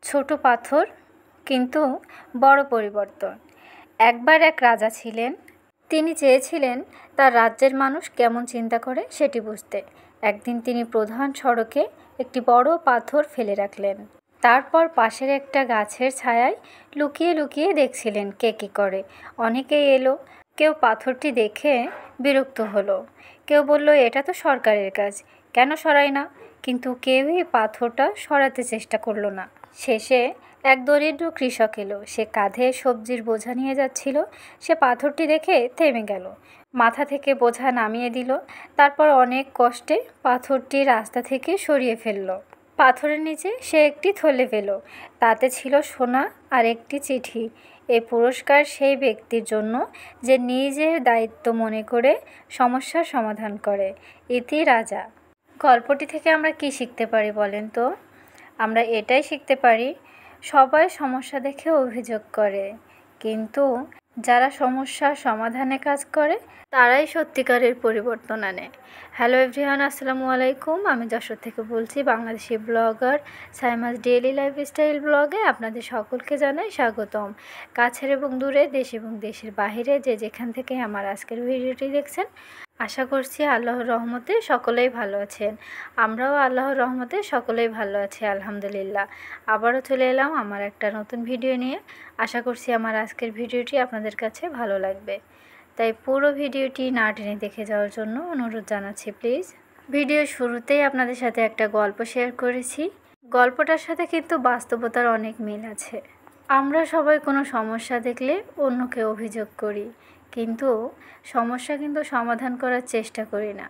ছোট পাথর কিন্তু বড় পরিবর্তন। একবার এক রাজা ছিলেন। তিনি চেয়েছিলেন তার রাজ্যের মানুষ কেমন চিন্তা করে সেটি বুঝতে। একদিন তিনি প্রধান সড়কে একটি বড় পাথর ফেলে রাখলেন। তারপর পাশের একটা গাছের ছায়ায় লুকিয়ে লুকিয়ে দেখছিলেন কে কী করে। অনেকেই এলো। কেউ পাথরটি দেখে বিরক্ত হলো, কেউ বলল এটা তো সরকারের কাজ, কেন সরাই না। কিন্তু কেউই পাথরটা সরাতে চেষ্টা করলো না। শেষে এক দরিদ্র কৃষক এলো। সে কাঁধে সবজির বোঝা নিয়ে যাচ্ছিল। সে পাথরটি দেখে থেমে গেল, মাথা থেকে বোঝা নামিয়ে দিল। তারপর অনেক কষ্টে পাথরটি রাস্তা থেকে সরিয়ে ফেলল। পাথরের নিচে সে একটি থলে পেল। তাতে ছিল সোনা আর একটি চিঠি। এই পুরস্কার সেই ব্যক্তির জন্য যে নিজের দায়িত্ব মনে করে সমস্যার সমাধান করে। ইতি রাজা। গল্পটি থেকে আমরা কি শিখতে পারি বলেন তো? আমরা এটাই শিখতে পারি, সবাই সমস্যা দেখে অভিযোগ করে, কিন্তু যারা সমস্যার সমাধানে কাজ করে তারাই সত্যিকারের পরিবর্তন আনে। হ্যালো এভরিওয়ান, আসসালামু আলাইকুম। আমি যশোর থেকে বলছি। Bangladeshi blogger Saima's daily lifestyle ব্লগে আপনাদের সকলকে জানাই স্বাগতম। কাছের এবং দূরে, দেশ এবং দেশের বাইরে যে যেখান থেকে আমার আজকের ভিডিওটি দেখছেন, আশা করছি আল্লাহর রহমতে সকলেই ভালো আছেন। আমরাও আল্লাহর রহমতে সকলেই ভালো আছি, আলহামদুলিল্লাহ। আবারও চলে এলাম আমার একটা নতুন ভিডিও নিয়ে। আশা করছি আমার আজকের ভিডিওটি আপনাদের কাছে ভালো লাগবে, তাই পুরো ভিডিওটি না টেনে দেখে যাওয়ার জন্য অনুরোধ জানাচ্ছি প্লিজ। ভিডিও শুরুতেই আপনাদের সাথে একটা গল্প শেয়ার করেছি। গল্পটার সাথে কিন্তু বাস্তবতার অনেক মিল আছে। আমরা সবাই কোনো সমস্যা দেখলে অন্যকে অভিযোগ করি, কিন্তু সমস্যা কিন্তু সমাধান করার চেষ্টা করি না।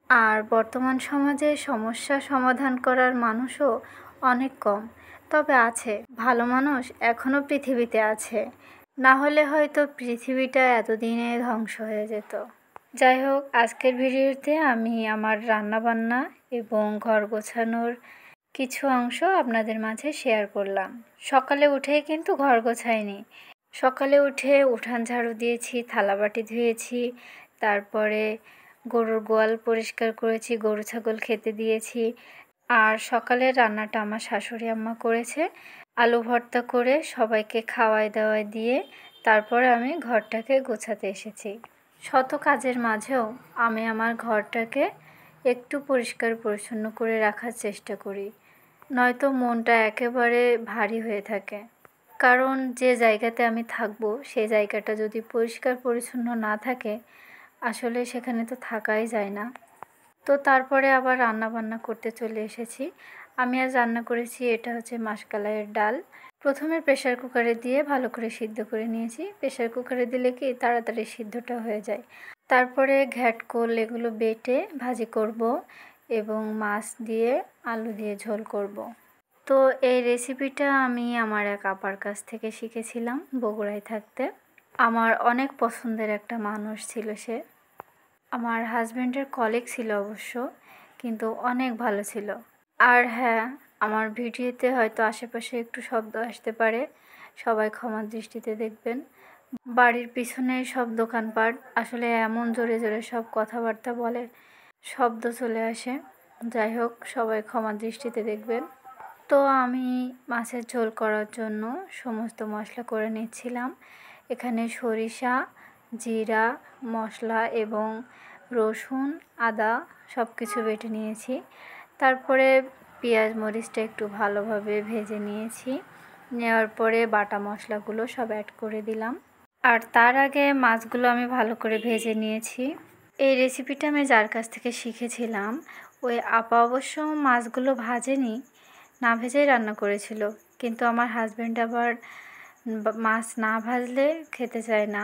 আর বর্তমান সমাজে সমস্যা সমাধান করার মানুষও অনেক কম। তবে আছে, ভালো মানুষ এখনও পৃথিবীতে আছে। না হলে হয়তো পৃথিবীটা এতদিনে ধ্বংস হয়ে যেত। যাই হোক, আজকের ভিডিওতে আমি আমার রান্নাবান্না এবং ঘর গোছানোর কিছু অংশ আপনাদের মাঝে শেয়ার করলাম। সকালে উঠেই কিন্তু ঘর গোছাইনি। সকালে উঠে উঠান ঝাড়ু দিয়েছি, থালাবাটি ধুয়েছি, তারপরে গরুর গোয়াল পরিষ্কার করেছি, গরু ছাগল খেতে দিয়েছি। আর সকালের রান্নাটা আমার শাশুড়ি আম্মা করেছে। আলু ভর্তা করে সবাইকে খাওয়াই দাওয়াই দিয়ে তারপরে আমি ঘরটাকে গোছাতে এসেছি। শত কাজের মাঝেও আমি আমার ঘরটাকে একটু পরিষ্কার পরিচ্ছন্ন করে রাখার চেষ্টা করি, নয়তো মনটা একেবারে ভারী হয়ে থাকে। কারণ যে জায়গাতে আমি থাকবো সেই জায়গাটা যদি পরিষ্কার পরিচ্ছন্ন না থাকে, আসলে সেখানে তো থাকাই যায় না। তো তারপরে আবার রান্না বান্না করতে চলে এসেছি। আমি আজ রান্না করেছি, এটা হচ্ছে মাসকলাইয়ের ডাল। প্রথমে প্রেসার কুকারে দিয়ে ভালো করে সিদ্ধ করে নিয়েছি। প্রেসার কুকারে দিলে কি তাড়াতাড়ি সিদ্ধটা হয়ে যায়। তারপরে ঘ্যাটকোল এগুলো বেটে ভাজি করব এবং মাছ দিয়ে আলু দিয়ে ঝোল করব। তো এই রেসিপিটা আমি আমার এক আপার কাছ থেকে শিখেছিলাম বগুড়ায় থাকতে। আমার অনেক পছন্দের একটা মানুষ ছিল সে। আমার হাজব্যান্ডের কলিগ ছিল অবশ্য, কিন্তু অনেক ভালো ছিল। আর হ্যাঁ, আমার ভিডিওতে হয়তো আশেপাশে একটু শব্দ আসতে পারে, সবাই ক্ষমার দৃষ্টিতে দেখবেন। বাড়ির পিছনে সব দোকানপাট, আসলে এমন জোরে জোরে সব কথাবার্তা বলে, শব্দ চলে আসে। যাই হোক, সবাই ক্ষমার দৃষ্টিতে দেখবেন। তো আমি মাছের ঝোল করার জন্য সমস্ত মশলা করে নিচ্ছিলাম। এখানে সরিষা, জিরা, মশলা এবং রসুন, আদা সব কিছু বেটে নিয়েছি। তারপরে পেঁয়াজ মরিচটা একটু ভালোভাবে ভেজে নিয়েছি। নেওয়ার পরে বাটা মশলাগুলো সব অ্যাড করে দিলাম। আর তার আগে মাছগুলো আমি ভালো করে ভেজে নিয়েছি। এই রেসিপিটা আমি যার কাছ থেকে শিখেছিলাম, ওই আপা অবশ্য মাছগুলো ভাজেনি, না ভেজেই রান্না করেছিল। কিন্তু আমার হাজব্যান্ড আবার মাছ না ভাজলে খেতে চায় না,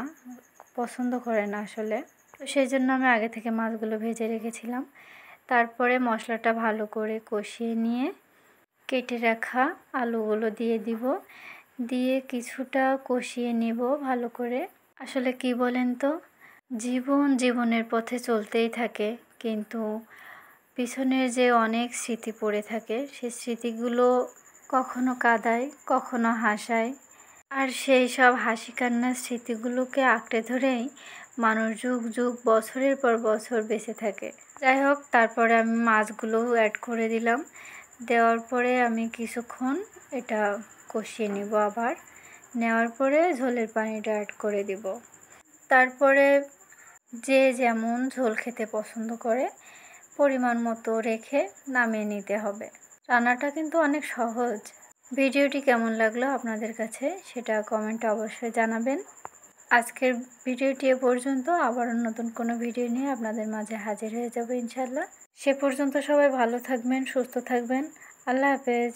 পছন্দ করে না আসলে। তো সেই জন্য আমি আগে থেকে মাছগুলো ভেজে রেখেছিলাম। তারপরে মশলাটা ভালো করে কষিয়ে নিয়ে কেটে রাখা আলুগুলো দিয়ে দিব, দিয়ে কিছুটা কষিয়ে নেব ভালো করে। আসলে কি বলেন তো, জীবনের পথে চলতেই থাকে, কিন্তু পিছনের যে অনেক স্মৃতি পড়ে থাকে, সেই স্মৃতিগুলো কখনো কাঁদায়, কখনো হাসায়। আর সেই সব হাসি কান্নার স্মৃতিগুলোকে আঁকড়ে ধরেই মানুষ যুগ যুগ বছরের পর বছর বেঁচে থাকে। যাই হোক, তারপরে আমি মাছগুলোও অ্যাড করে দিলাম। দেওয়ার পরে আমি কিছুক্ষণ এটা কষিয়ে নিব। আবার নেওয়ার পরে ঝোলের পানিটা অ্যাড করে দিব। তারপরে যে যেমন ঝোল খেতে পছন্দ করে পরিমাণ মতো রেখে নামিয়ে নিতে হবে। রান্নাটা কিন্তু অনেক সহজ। ভিডিওটি কেমন লাগলো আপনাদের কাছে সেটা কমেন্টে অবশ্যই জানাবেন। আজকের ভিডিওটি এ পর্যন্ত। আবারও নতুন কোনো ভিডিও নিয়ে আপনাদের মাঝে হাজির হয়ে যাব ইনশাল্লাহ। সে পর্যন্ত সবাই ভালো থাকবেন, সুস্থ থাকবেন। আল্লাহ হাফেজ।